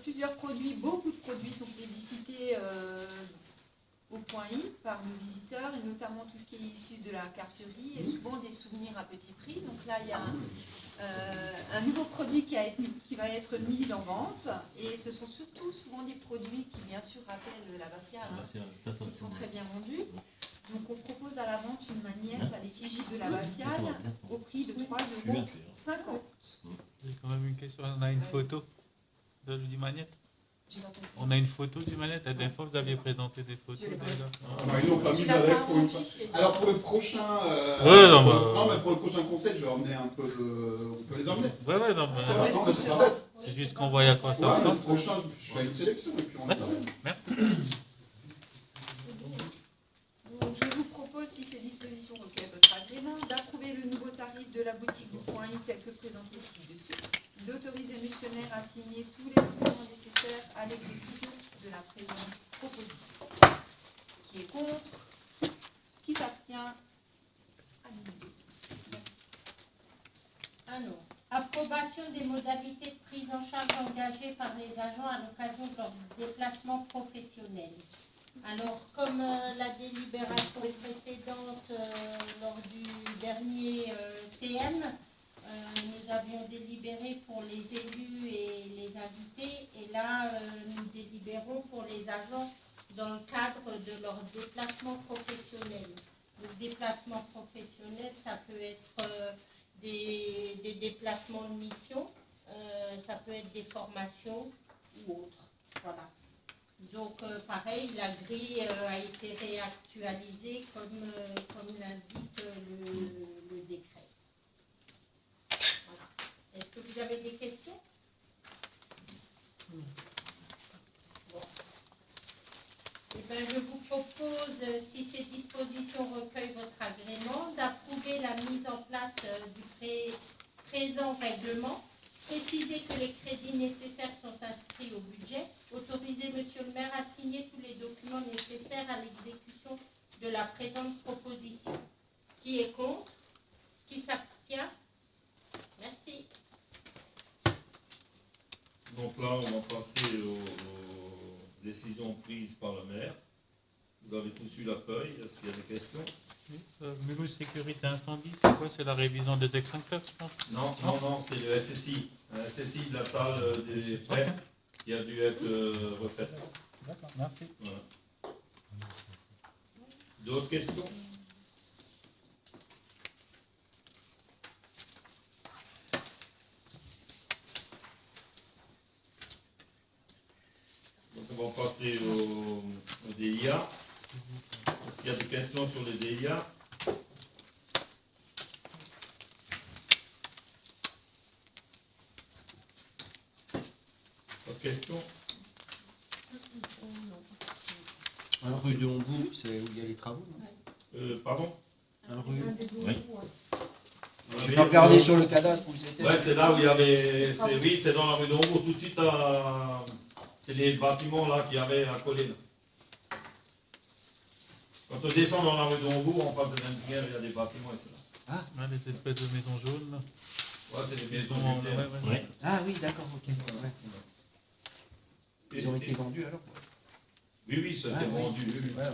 G: plusieurs produits, beaucoup de produits sont plébiscités au point I par nos visiteurs, et notamment tout ce qui est issu de la carterie et souvent des souvenirs à petit prix. Donc là, il y a un nouveau produit qui va être mis en vente, et ce sont surtout souvent des produits qui bien sûr rappellent l'abbatiale, qui sont très bien vendus. Donc on propose à la vente une magnette à l'effigie de l'abbatiale au prix de 3,50 €.
J: J'ai quand même une question. On a une photo du manette.
G: J'ai pas compris.
J: On a une photo du manette. La dernière fois, vous aviez présenté des photos
G: Je l'ai pas.
J: déjà.
E: Non, ils l'ont pas
G: Tu
E: mis
G: l'as
E: avec
G: pas
E: pour une fois.
G: affiché.
E: Alors pour le prochain,
J: non,
E: mais pour le prochain conseil, je vais emmener un peu de... On peut les emmener.
J: Ouais, non, mais
E: Ah, non, mais c'est pas bête.
J: c'est juste qu'on voit à quoi ça
E: Ouais, mais le
J: ressemble.
E: prochain, je fais une sélection et puis on les emmène.
J: Merci.
G: Donc, je vous propose, si ces dispositions recueillent votre agrément, d'approuver le nouveau tarif de la boutique du point I tel que présenté ci-dessus, d'autoriser le missionnaire à signer tous les documents nécessaires à l'exécution de la présente proposition. Qui est contre? Qui s'abstient? Annulé.
C: Alors, approbation des modalités de prise en charge engagées par les agents à l'occasion de leur déplacement professionnel. Alors, comme la délibération précédente lors du dernier CM, nous avions délibéré pour les élus et les invités, et là, nous délibérons pour les agents dans le cadre de leur déplacement professionnel. Le déplacement professionnel, ça peut être des déplacements de mission, ça peut être des formations ou autres. Voilà. Donc, pareil, la grille a été réactualisée comme l'indique le décret. Voilà. Est-ce que vous avez des questions? Bon. Eh bien, je vous propose, si ces dispositions recueillent votre agrément, d'approuver la mise en place du présent règlement, préciser que les crédits nécessaires sont inscrits au budget, autoriser Monsieur le maire à signer tous les documents nécessaires à l'exécution de la présente proposition. Qui est contre? Qui s'abstient? Merci.
A: Donc là, on va passer aux décisions prises par le maire. Vous avez tous eu la feuille, est-ce qu'il y a des questions?
J: Mulhouse Sécurité Incendie, c'est quoi? C'est la révision des extincteurs, je pense.
A: Non, c'est le SSI. Le SSI de la salle des fêtes qui a dû être refait.
J: D'accord, merci.
A: Voilà. D'autres questions? Donc on va passer au DIA. Est-ce qu'il y a des questions sur les DIA? Pas de questions?
F: Un rue de Hambourg, c'est où il y a les travaux. Non
A: Pardon?
F: Un rue.
H: Oui.
F: Je vais regarder sur le cadastre où c'était.
A: Ouais, c'est là où il y avait. Oui, c'est dans la rue de Hambourg, tout de suite. C'est les bâtiments là qu'il y avait à Colline. Quand on descend dans la rue de Hambourg, en face de Menzinger, il y a des bâtiments et c'est là.
J: Ah, les espèces de maisons jaunes, là.
A: Ouais, c'est des maisons
J: Ouais,
A: militaires.
J: ouais.
H: Ouais.
F: Ah oui, d'accord, ok. Ouais. Ils ont été vendus alors?
A: Oui, ça a
F: Ah,
A: été
F: oui.
A: vendu. Oui.
F: Ouais,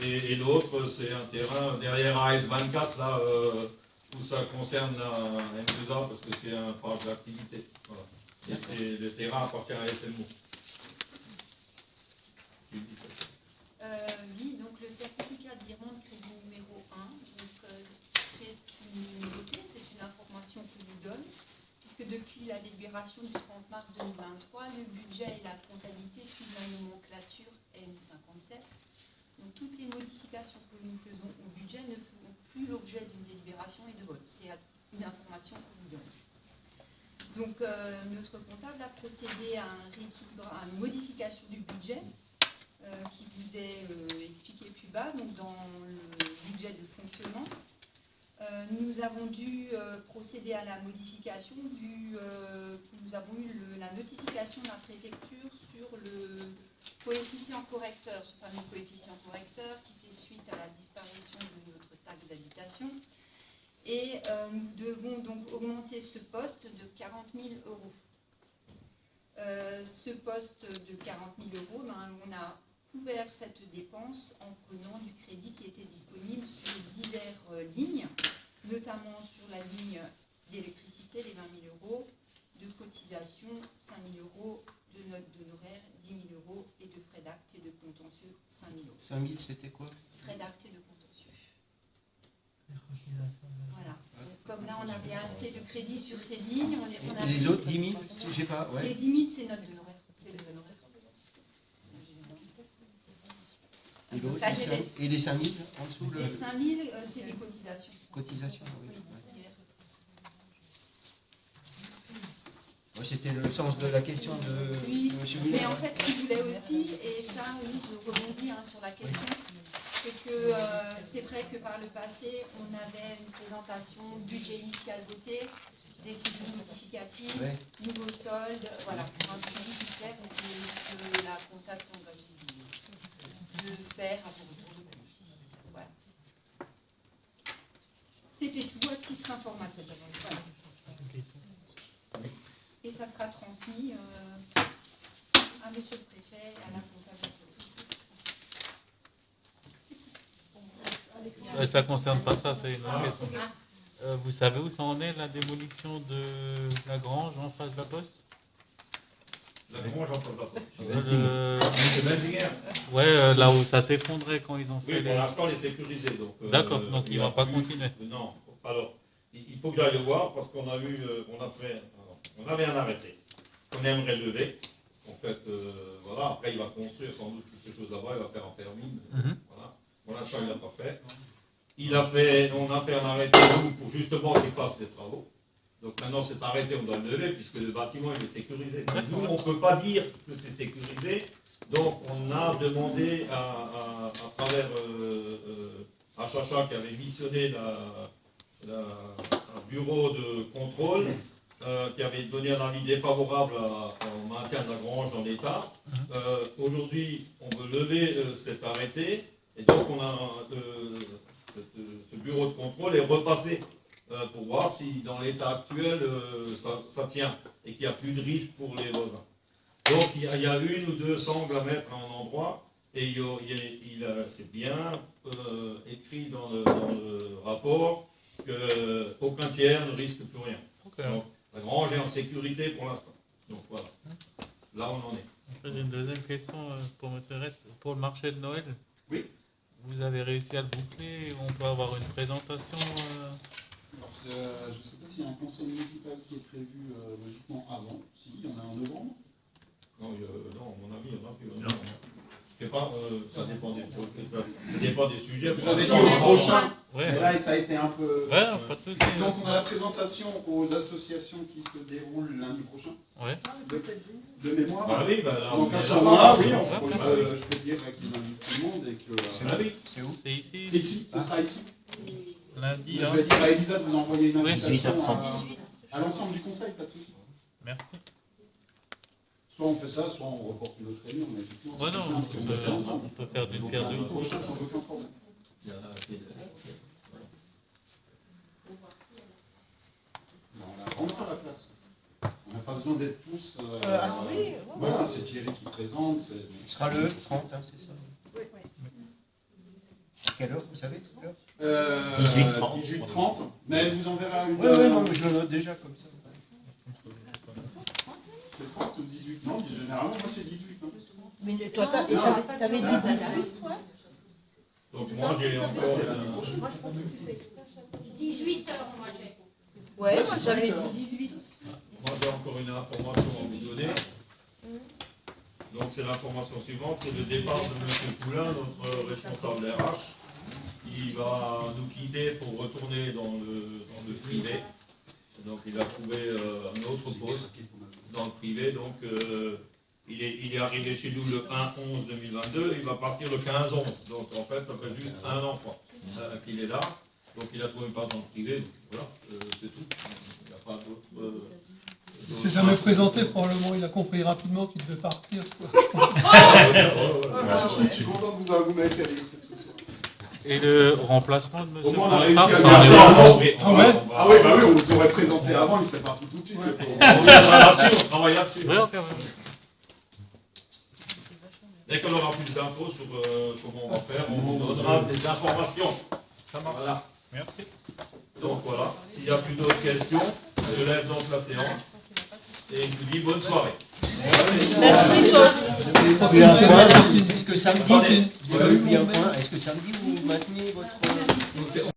F: ouais.
A: Et l'autre, c'est un terrain derrière AS24, là, où ça concerne la M2A, parce que c'est un parc d'activité. Voilà. Et c'est le terrain appartient à SMO. C'est dit ça.
G: Oui, donc le certificat de virement de crédit numéro 1, donc, c'est une nouveauté, c'est une information que nous donne, puisque depuis la délibération du 30 mars 2023, le budget et la comptabilité suivent la nomenclature N57. Donc toutes les modifications que nous faisons au budget ne feront plus l'objet d'une délibération et de vote. C'est une information qu'on vous donne. Donc notre comptable a procédé à un rééquilibrage, à une modification du budget qui vous est expliqué plus bas, donc dans le budget de fonctionnement. Nous avons dû procéder à la modification vu que nous avons eu la notification de la préfecture sur le coefficient correcteur, ce fameux coefficient correcteur qui fait suite à la disparition de notre taxe d'habitation. Et nous devons donc augmenter ce poste de 40 000 euros. Ce poste de 40 000 euros, on a couvert cette dépense en prenant du crédit qui était disponible sur diverses lignes, notamment sur la ligne d'électricité, les 20 000 euros, de cotisation, 5 000 euros, de notes d'honoraires, 10 000 euros, et de frais d'acte et de contentieux, 5 000 euros.
F: 5 000, c'était quoi?
G: Frais d'acte et de contentieux. Voilà. Donc, comme là, on avait assez de crédit sur ces lignes, on a
F: les autres 10 000, j'ai pas. Ouais.
G: Les 10 000, c'est notes d'honoraires. C'est les honoraires.
F: Et les 5 000 en dessous?
G: Les 5 000, c'est des cotisations.
F: Cotisations, oui. Ouais, c'était le sens de la question de
G: Oui,
F: M. Muller.
G: mais en fait, ce qu'il voulait aussi, et ça, oui, je rebondis sur la question, c'est que c'est vrai que par le passé, on avait une présentation, budget initial voté, décision notificative, nouveau solde, voilà, un suivi du clair, mais c'est ce que la comptable s'est engagée de faire à son retour de congé. Voilà. C'était tout à titre informatif. Voilà. Et ça sera transmis à monsieur le préfet et à la comptable.
J: Ça ne concerne pas ça, c'est une autre question. Vous savez où ça en est, la démolition de la grange en face de la poste?
A: La grange en face de la poste.
J: Ouais, là où ça s'effondrait quand ils ont fait.
A: Oui, pour l'instant, elle est sécurisée.
J: D'accord, donc il ne va pas continuer.
A: Non, alors, il faut que j'aille le voir parce qu'on avait un arrêté qu'on aimerait lever. En fait, voilà, après il va construire sans doute quelque chose là-bas, il va faire un permis. Voilà. Pour l'instant, il n'a pas fait. On a fait un arrêté pour justement qu'il fasse des travaux. Donc maintenant, cet arrêté, on doit le lever puisque le bâtiment il est sécurisé. Nous, on ne peut pas dire que c'est sécurisé. Donc on a demandé à travers Achacha qui avait missionné un bureau de contrôle qui avait donné un avis défavorable au maintien de la grange dans l'état. Aujourd'hui, on veut lever cet arrêté et donc on a ce bureau de contrôle est repassé pour voir si dans l'état actuel ça tient et qu'il n'y a plus de risque pour les voisins. Donc il y a une ou deux sangles à mettre à un endroit et c'est bien écrit dans le rapport qu'aucun tiers ne risque plus rien.
J: Okay.
A: Donc, la grange est en sécurité pour l'instant. Donc voilà, là on en est.
J: J'ai une deuxième question pour M. Rett. Pour le marché de Noël,
E: oui.
J: Vous avez réussi à le boucler? On peut avoir une présentation
E: Alors, je ne sais pas s'il y a un conseil municipal qui est prévu logiquement avant. Si, il y en a en novembre.
A: Non, à mon avis, il n'y en a plus. Je sais pas, ça dépend des sujets.
E: J'avais dit au prochain,
J: ouais,
E: mais là, ça a été un peu...
J: Ouais, pas de souci.
E: Donc, on a la présentation aux associations qui se déroulent lundi prochain.
J: Ouais.
E: De mémoire.
A: Ah oui, là,
E: donc, à
A: on
E: ce
A: est
E: moment-là,
A: là.
E: oui, je peux dire qu'il invite tout le monde et que...
F: C'est où?
J: C'est ici.
E: C'est ici, ce sera ici.
J: Lundi.
E: Je vais dire à Elisa de vous envoyer une
J: Oui,
E: invitation à l'ensemble du conseil, pas de souci.
J: Merci.
E: Soit on fait ça, soit on reporte une autre réunion. Mais effectivement,
J: Ouais, non,
E: on
J: peut faire d'une pierre deux coups.
E: Sans aucun problème. On rentre à la place. On n'a pas besoin d'être tous...
G: oui,
E: voilà, c'est Thierry qui présente.
F: Ce sera le 30, hein, c'est ça?
G: Oui.
F: À quelle heure, vous savez, tout à l'heure?
E: 18h30. Mais elle vous enverra une...
F: Oui, non, mais je le note déjà comme ça.
E: C'est 30 ou 18? Non, généralement, moi c'est 18. Hein.
K: Mais toi, t'avais dit 18, toi?
A: Donc moi j'ai encore...
K: Moi, je pense que tu fais
C: 18 heures, moi j'ai.
K: Ouais, moi j'avais dit 18.
A: Moi j'ai encore une information à vous donner. Donc c'est l'information suivante, c'est le départ de M. Poulain, notre responsable RH. Il va nous quitter pour retourner dans le privé. Donc il a trouvé un autre poste dans le privé. Donc il est arrivé chez nous le 1/11/2022, il va partir le 15/11. Donc en fait, ça fait juste un an qu'il est là. Donc il a trouvé pas dans le privé. Donc, voilà, c'est tout. Il n'y a pas d'autre.
B: Il ne s'est jamais présenté, probablement, il a compris rapidement qu'il devait partir. Quoi.
E: Je suis content de vous m'avez fait rire cette fois.
J: Et le remplacement de
E: Au
J: M.
E: moins, on a réussi
J: Poinçard,
E: à
J: ça
E: le
J: en est
E: garder.
J: où?
B: Ah ouais?
E: Ah oui, bah oui, on vous aurait présenté avant, il serait parti tout de suite.
A: On viendra là-dessus, on travaille là-dessus.
J: Oui, ok, ouais.
A: Dès qu'on aura plus d'infos sur comment on va faire, on vous donnera des informations.
J: Ça marche.
A: Voilà.
J: Merci.
A: Donc voilà, s'il n'y a plus d'autres questions, je lève donc la séance. Et je vous dis bonne soirée.
K: Merci, toi.
F: Puis un point,
B: Martine.
F: est-ce que samedi,
A: Attendez.
F: vous avez oublié un point, est-ce que samedi vous maintenez votre...